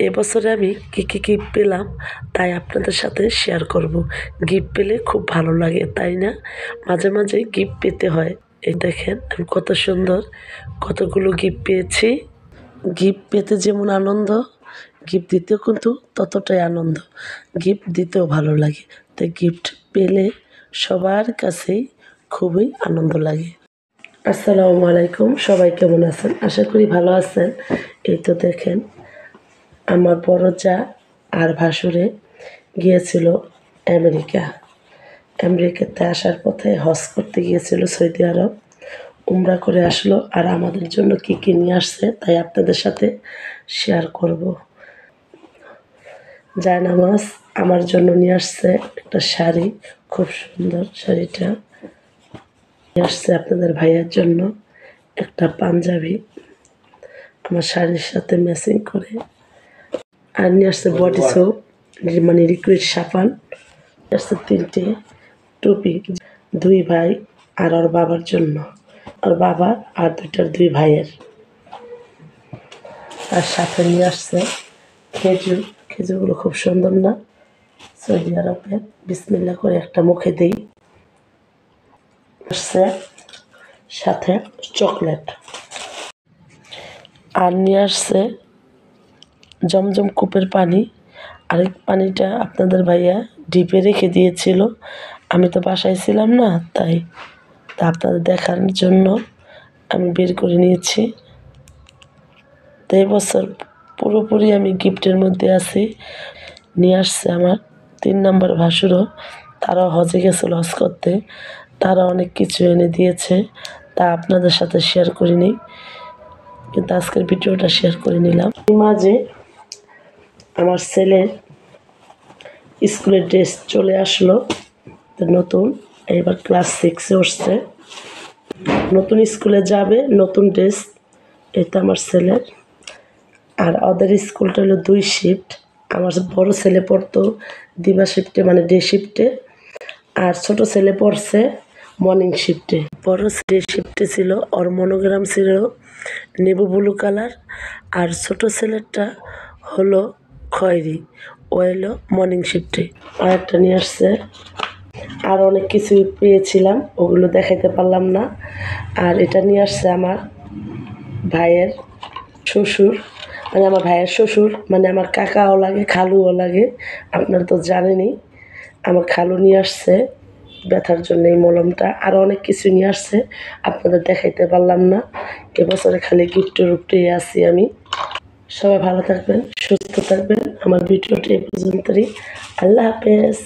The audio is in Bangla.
এবছরে আমি কী কী গিফট পেলাম তাই আপনাদের সাথে শেয়ার করব। গিফট পেলে খুব ভালো লাগে, তাই না? মাঝে মাঝে গিফট পেতে হয়। এই দেখেন আমি কত সুন্দর কতগুলো গিফট পেয়েছি। গিফট পেতে যেমন আনন্দ, গিফট দিতেও কিন্তু ততটাই আনন্দ। গিফট দিতেও ভালো লাগে, তাই গিফট পেলে সবার কাছেই খুবই আনন্দ লাগে। আসসালামু আলাইকুম, সবাই কেমন আছেন? আশা করি ভালো আছেন। এই তো দেখেন আমার বড় যা আর ভাসুরে গিয়েছিল আমেরিকা। আমেরিকাতে আসার পথে হজ করতে গিয়েছিল সৌদি আরব। উমরা করে আসলো, আর আমাদের জন্য কী কী নিয়ে আসছে তাই আপনাদের সাথে শেয়ার করব। জায়নামাজ আমার জন্য নিয়ে আসছে একটা শাড়ি, খুব সুন্দর শাড়িটা। নিয়ে আসছে আপনাদের ভাইয়ের জন্য একটা পাঞ্জাবি আমার শাড়ির সাথে ম্যাচিং করে। আর নিয়ে আসছে বডি সোপ, মানে লিকুইড সাবান। নিয়ে আসছে 3টে টুপি, 2 ভাই আর ওর বাবার জন্য, ওর বাবা আর 2 ভাইয়ের। আর সাথে নিয়ে আসছে খেজুর। খেজুরগুলো খুব সুন্দর না? সৌদি আরবের। বিসমিল্লাহ করে একটা মুখে দিই। আসছে সাথে চকলেট। আর নিয়ে আসছে জমজম কূপের পানি। আরেক পানিটা আপনাদের ভাইয়া ডিপে রেখে দিয়েছিল, আমি তো বাসায় ছিলাম না, তাই আপনাদের দেখার জন্য আমি বের করে নিয়েছি। তো এবছর পুরোপুরি আমি গিফটের মধ্যে আছি। নিয়ে আসছে আমার 3 নম্বর ভাসুরও, তারাও হজে গেছিল হজ করতে, তারা অনেক কিছু এনে দিয়েছে, তা আপনাদের সাথে শেয়ার করিনি, কিন্তু আজকের ভিডিওটা শেয়ার করে নিলাম। মাঝে আমার ছেলের স্কুলের ড্রেস চলে আসলো, তো নতুন, এবার ক্লাস 6-এ উঠছে, নতুন স্কুলে যাবে, নতুন ড্রেস। এটা আমার ছেলের। আর ওদের স্কুলটা হলো 2 শিফট। আমার বড় ছেলে পড়তো দিবা শিফটে, মানে ডে শিফটে, আর ছোট ছেলে পড়ছে মর্নিং শিফটে। বড় ডে শিফটে ছিল, ওর মনোগ্রাম ছিল নেভি ব্লু কালার, আর ছোট ছেলেরটা হলো খয়েরি, ও এলো মর্নিং শিফটে। আর একটা নিয়ে আসছে, আর অনেক কিছুই পেয়েছিলাম, ওগুলো দেখাইতে পারলাম না। আর এটা নিয়ে আসছে আমার ভাইয়ের শ্বশুর, মানে আমার ভাইয়ের শ্বশুর, মানে আমার কাকাও লাগে খালুও লাগে, আপনারা তো জানেনই। আমার খালু নিয়ে আসছে ব্যথার জন্য এই মলমটা, আরও অনেক কিছু নিয়ে আসছে, আপনাদের দেখাইতে পারলাম না। এবছরে খালি গিফটের উপরেই আছি আমি। সবাই ভালো থাকবেন, সুস্থ থাকবেন। আমার ভিডিওটি এই পর্যন্তই। আল্লাহ হাফেজ।